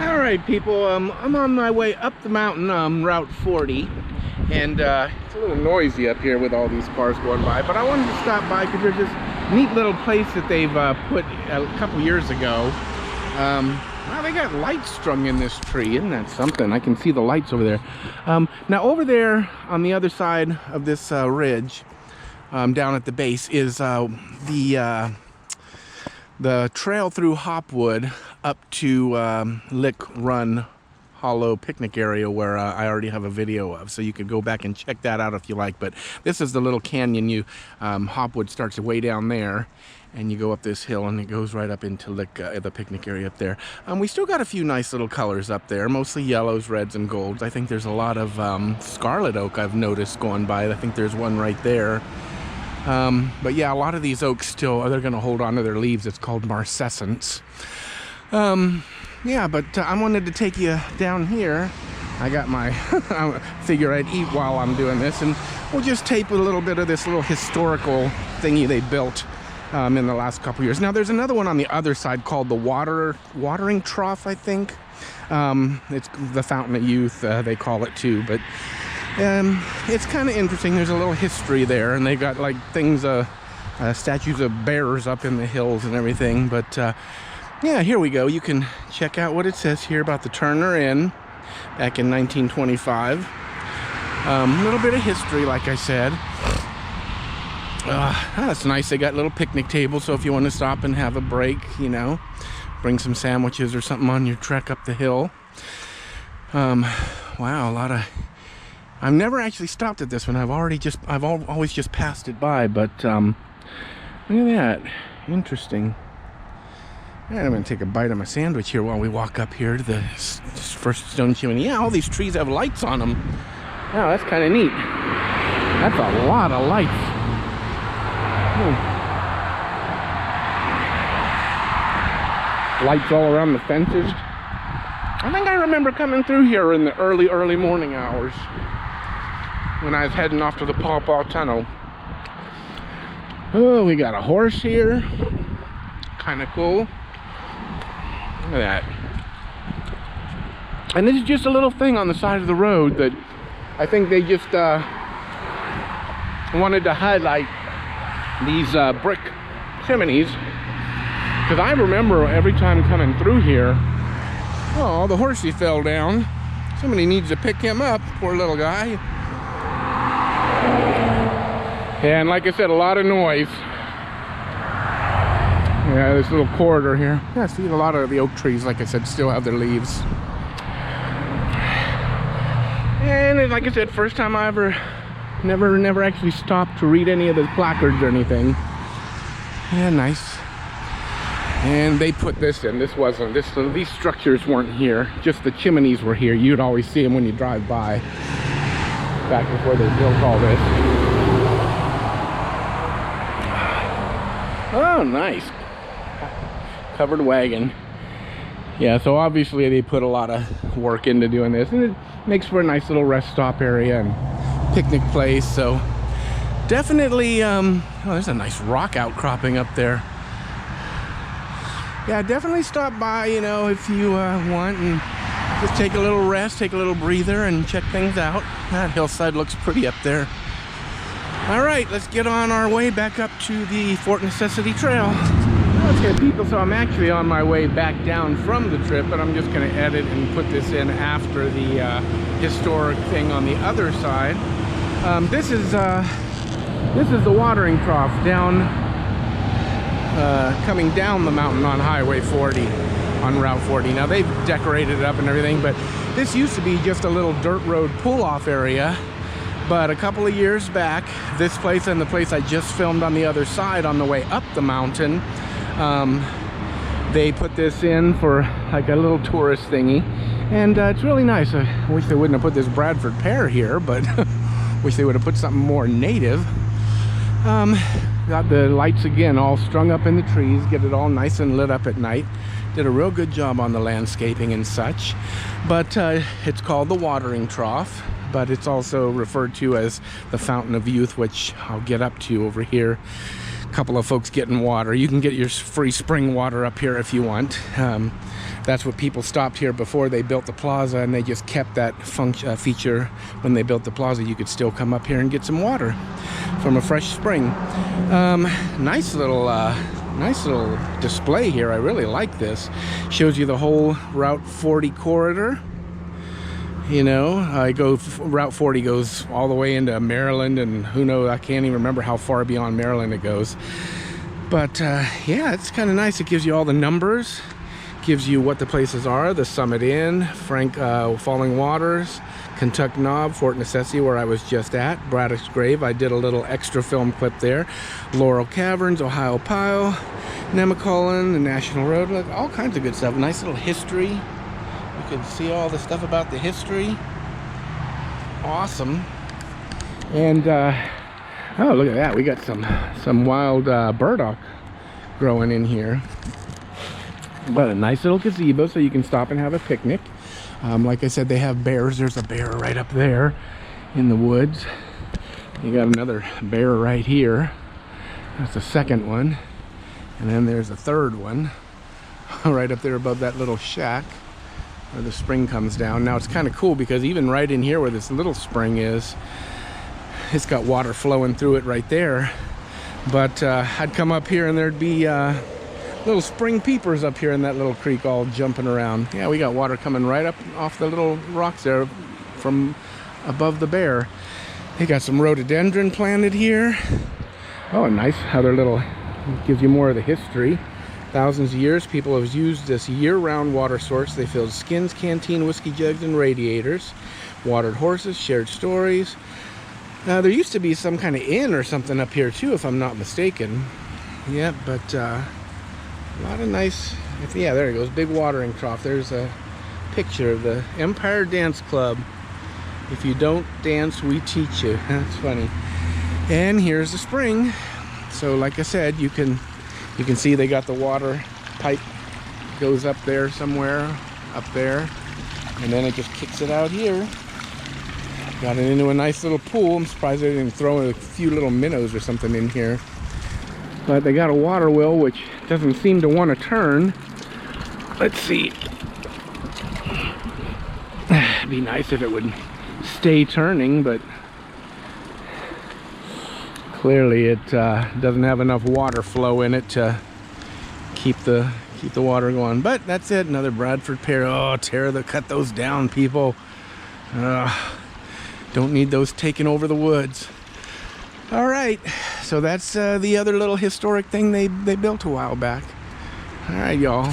All right, people, I'm on my way up the mountain, Route 40, and it's a little noisy up here with all these cars going by, but I wanted to stop by because there's this neat little place that they've put a couple years ago. Wow, they got lights strung in this tree. Isn't that something? I can see the lights over there. Now over there on the other side of this ridge, down at the base, is the trail through Hopwood up to Lick Run Hollow picnic area, where I already have a video of, so you could go back and check that out if you like. But this is the little canyon. Hopwood starts way down there, and you go up this hill and it goes right up into Lick, the picnic area up there. We still got a few nice little colors up there, mostly yellows, reds, and golds. I think there's a lot of scarlet oak I've noticed going by. I think there's one right there. But yeah, a lot of these oaks still, they're going to hold on to their leaves. It's called marcescence. Yeah, but I wanted to take you down here. I got my, I figure I'd eat while I'm doing this, and we'll just tape a little bit of this little historical thingy they built in the last couple years. Now, there's another one on the other side called the Watering Trough, I think. It's the Fountain of Youth, they call it too, but it's kind of interesting. There's a little history there, and they got like things, statues of bears up in the hills and everything. But yeah, here we go. You can check out what it says here about the Turner Inn back in 1925. A little bit of history, like I said. That's nice. They got little picnic tables, so if you want to stop and have a break, you know, bring some sandwiches or something on your trek up the hill. Wow, a lot of... I've never actually stopped at this one. I've always just passed it by, but look at that. Interesting. And I'm going to take a bite of my sandwich here while we walk up here to the first Stone Chimney. Yeah, all these trees have lights on them. Wow, that's kind of neat. That's a lot of lights. Lights all around the fences. I think I remember coming through here in the early morning hours when I was heading off to the Paw Paw Tunnel. Oh, we got a horse here. Kind of cool. Look at that. And this is just a little thing on the side of the road that I think they just wanted to highlight these brick chimneys, because I remember every time coming through here, oh, the horsey fell down. Somebody needs to pick him up, poor little guy. And like I said, a lot of noise. Yeah, this little corridor here. Yeah, see, a lot of the oak trees, like I said, still have their leaves. And like I said, first time I ever, never actually stopped to read any of the placards or anything. Yeah, nice. And they put this in. This wasn't, these structures weren't here. Just the chimneys were here. You'd always see them when you drive by. Back before they built all this. Oh, nice. Covered wagon. Yeah, so obviously they put a lot of work into doing this, and it makes for a nice little rest stop area and picnic place. So definitely, oh, there's a nice rock outcropping up there. Yeah, definitely stop by, you know, if you want, and just take a little rest, take a little breather, and check things out. That hillside looks pretty up there. All right, let's get on our way back up to the Fort Necessity Trail. Okay, people, so I'm actually on my way back down from the trip, but I'm just going to edit and put this in after the historic thing on the other side. This is the Watering Trough down, coming down the mountain on Highway 40, on Route 40. Now they've decorated it up and everything, but this used to be just a little dirt road pull-off area. But a couple of years back, this place and the place I just filmed on the other side on the way up the mountain, they put this in for like a little tourist thingy, and it's really nice. I wish they wouldn't have put this Bradford pear here, but wish they would have put something more native. Got the lights again all strung up in the trees, get it all nice and lit up at night. Did a real good job on the landscaping and such. But it's called the Watering Trough, but it's also referred to as the Fountain of Youth, which I'll get up to over here. A couple of folks getting water. You can get your free spring water up here if you want. That's what people stopped here before they built the plaza, and they just kept that feature. When they built the plaza, you could still come up here and get some water from a fresh spring. Nice little display here. I really like this. Shows you the whole Route 40 corridor. You know, Route 40 goes all the way into Maryland, and who knows, I can't even remember how far beyond Maryland it goes. But yeah, it's kind of nice. It gives you all the numbers, gives you what the places are: the Summit Inn, Falling Waters, Kentuck Knob, Fort Necessity, where I was just at, Braddock's Grave. I did a little extra film clip there. Laurel Caverns, Ohio Pile, Nemacolin, the National Road, all kinds of good stuff. Nice little history. You can see all the stuff about the history. Awesome. And oh, look at that. We got some wild burdock growing in here. But a nice little gazebo so you can stop and have a picnic. Like I said, they have bears. There's a bear right up there in the woods. You got another bear right here. That's the second one. And then there's a third one right up there above that little shack where the spring comes down. Now it's kind of cool because even right in here where this little spring is, it's got water flowing through it right there. But I'd come up here and there'd be little spring peepers up here in that little creek all jumping around. Yeah, we got water coming right up off the little rocks there from above the bear. They got some rhododendron planted here. Oh, nice how their little, gives you more of the history. Thousands of years, people have used this year-round water source. They filled skins, canteen, whiskey jugs, and radiators. Watered horses, shared stories. There used to be some kind of inn or something up here too, if I'm not mistaken. Yeah, but a lot of nice, yeah, there it goes, big watering trough. There's a picture of the Empire Dance Club. If you don't dance, we teach you. That's funny. And here's the spring. So like I said, you can see they got the water pipe goes up there somewhere, up there, and then it just kicks it out here. Got it into a nice little pool. I'm surprised they didn't throw a few little minnows or something in here. But they got a water wheel which doesn't seem to want to turn. Let's see. It'd be nice if it would stay turning, but clearly it doesn't have enough water flow in it to keep the water going. But that's it, another Bradford pear. Oh, cut those down, people. Don't need those taking over the woods. All right, so that's the other little historic thing they built a while back. All right, y'all.